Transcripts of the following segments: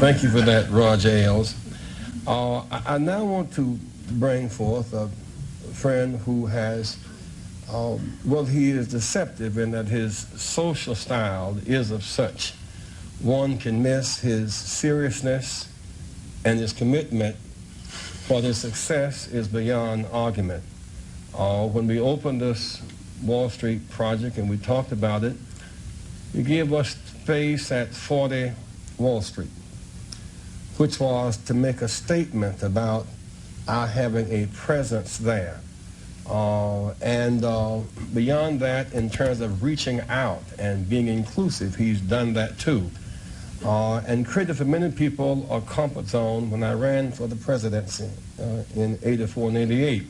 Thank you for that, Roger Ailes. I now want to bring forth a friend who has, well, he is deceptive in that his social style is of such. One can miss his seriousness and his commitment, but his success is beyond argument. When we opened this Wall Street project and we talked about it, he gave us space at 40 Wall Street, which was to make a statement about our having a presence there. Beyond that, in terms of reaching out and being inclusive, he's done that too. And created for many people a comfort zone when I ran for the presidency in 84 and 88.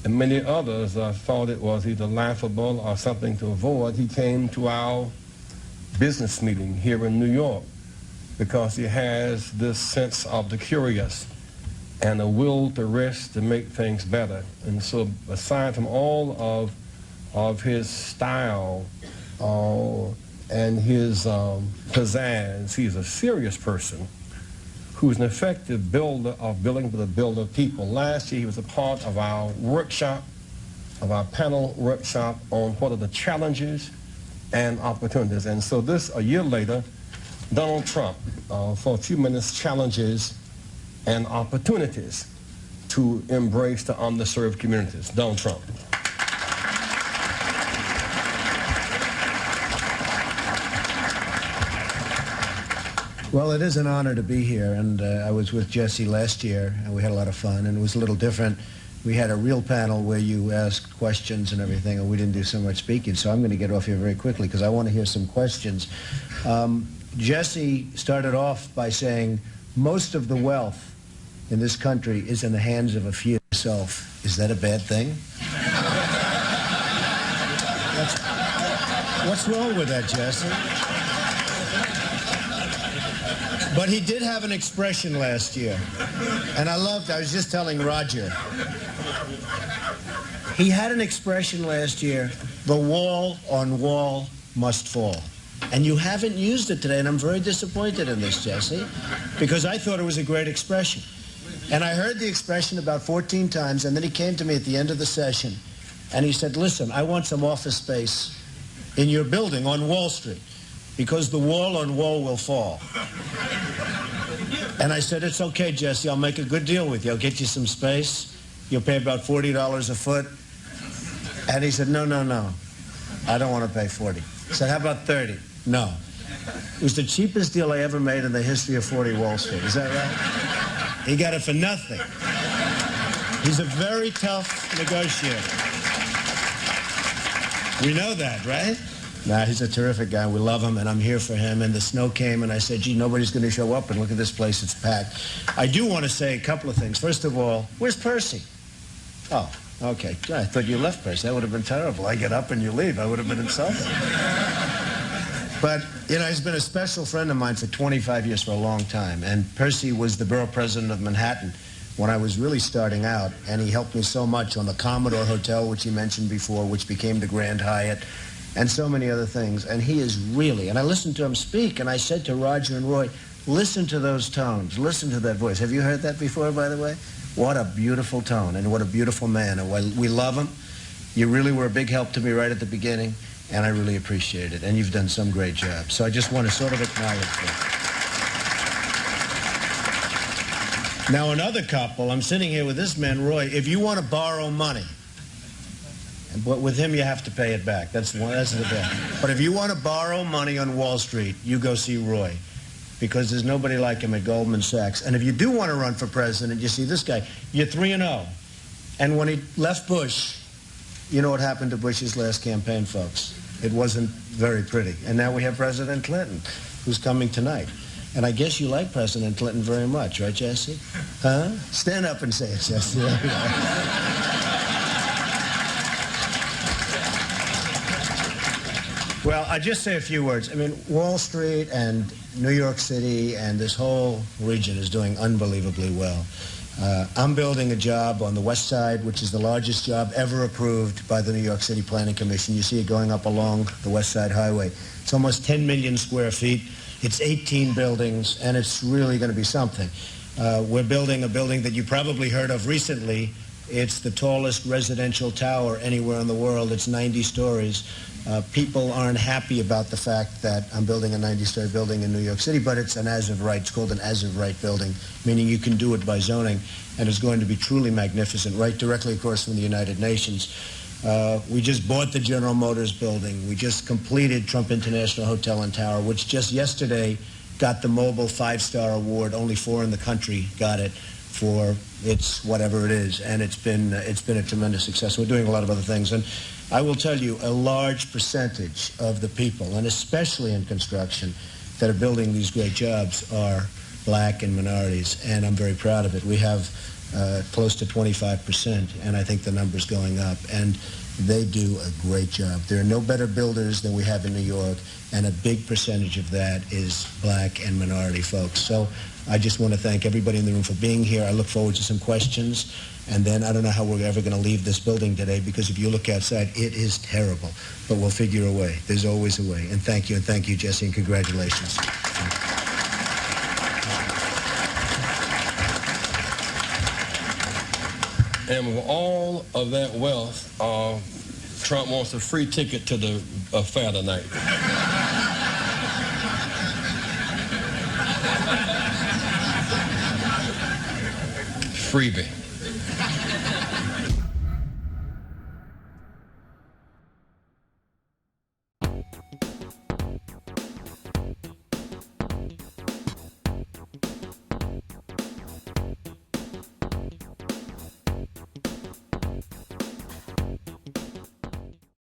And many others thought it was either laughable or something to avoid. He came to our business meeting here in New York because he has this sense of the curious and a will to risk to make things better. And so aside from all of his style and his pizzazz, he's a serious person who's an effective builder of building with a builder of people. Last year he was a part of our workshop, of our panel workshop on what are the challenges and opportunities. And so this, a year later, Donald Trump, for a few minutes, challenges and opportunities to embrace the underserved communities. Donald Trump. Well, it is an honor to be here, and I was with Jesse last year, and we had a lot of fun, and it was a little different. We had a real panel where you asked questions and everything, and we didn't do so much speaking, so I'm going to get off here very quickly because I want to hear some questions. Jesse started off by saying most of the wealth in this country is in the hands of a few. Yourself. Is that a bad thing? What's wrong with that, Jesse? But he did have an expression last year, and I was just telling Roger, he had an expression last year, the wall on wall must fall. And you haven't used it today, and I'm very disappointed in this, Jesse, because I thought it was a great expression. And I heard the expression about 14 times, and then he came to me at the end of the session, and he said, listen, I want some office space in your building on Wall Street, because the wall on wall will fall. And I said, it's okay, Jesse, I'll make a good deal with you. I'll get you some space. You'll pay about $40 a foot. And he said, no, no, no. I don't want to pay 40. I said, how about 30? No. It was the cheapest deal I ever made in the history of 40 Wall Street. Is that right? He got it for nothing. He's a very tough negotiator. We know that, right? Nah, he's a terrific guy. We love him, and I'm here for him. And the snow came, and I said, gee, nobody's going to show up, and look at this place, it's packed. I do want to say a couple of things. First of all, where's Percy? Oh, okay. I thought you left, Percy. That would have been terrible. I get up and you leave. I would have been insulted. But, you know, he's been a special friend of mine for 25 years, for a long time. And Percy was the borough president of Manhattan when I was really starting out, and he helped me so much on the Commodore Hotel, which he mentioned before, which became the Grand Hyatt, and so many other things. And he is really, and I listened to him speak, and I said to Roger and Roy, listen to those tones, listen to that voice. Have you heard that before, by the way? What a beautiful tone, and what a beautiful man, and we love him. You really were a big help to me right at the beginning, and I really appreciate it, and you've done some great jobs. So I just want to sort of acknowledge that. Now, another couple, I'm sitting here with this man, Roy. If you want to borrow money, but with him you have to pay it back. That's the best. But if you want to borrow money on Wall Street, you go see Roy, because there's nobody like him at Goldman Sachs. And if you do want to run for president, you see this guy. You're 3-0. And when he left Bush, you know what happened to Bush's last campaign, folks? It wasn't very pretty. And now we have President Clinton, who's coming tonight. And I guess you like President Clinton very much, right, Jesse? Huh? Stand up and say it, Jesse. Well, I'll just say a few words. I mean, Wall Street and New York City and this whole region is doing unbelievably well. I'm building a job on the West Side, which is the largest job ever approved by the New York City Planning Commission. You see it going up along the West Side Highway. It's almost 10 million square feet. It's 18 buildings, and it's really going to be something. We're building a building that you probably heard of recently. It's the tallest residential tower anywhere in the world. It's 90 stories. People aren't happy about the fact that I'm building a 90-story building in New York City, but it's an as-of-right. It's called an as-of-right building, meaning you can do it by zoning, and it's going to be truly magnificent, right directly across from the United Nations. We just bought the General Motors building. We just completed Trump International Hotel and Tower, which just yesterday got the Mobile 5-star award. Only 4 in the country got it for its whatever it is, and it's been a tremendous success. We're doing a lot of other things, and I will tell you, a large percentage of the people, and especially in construction, that are building these great jobs are black and minorities, and I'm very proud of it. We have close to 25%, and I think the number's going up, and they do a great job. There are no better builders than we have in New York, and a big percentage of that is black and minority folks. So I just want to thank everybody in the room for being here. I look forward to some questions, and then I don't know how we're ever going to leave this building today, because if you look outside, it is terrible, but we'll figure a way. There's always a way, and thank you, Jesse, and congratulations. And with all of that wealth, Trump wants a free ticket to the fair tonight. Freebie.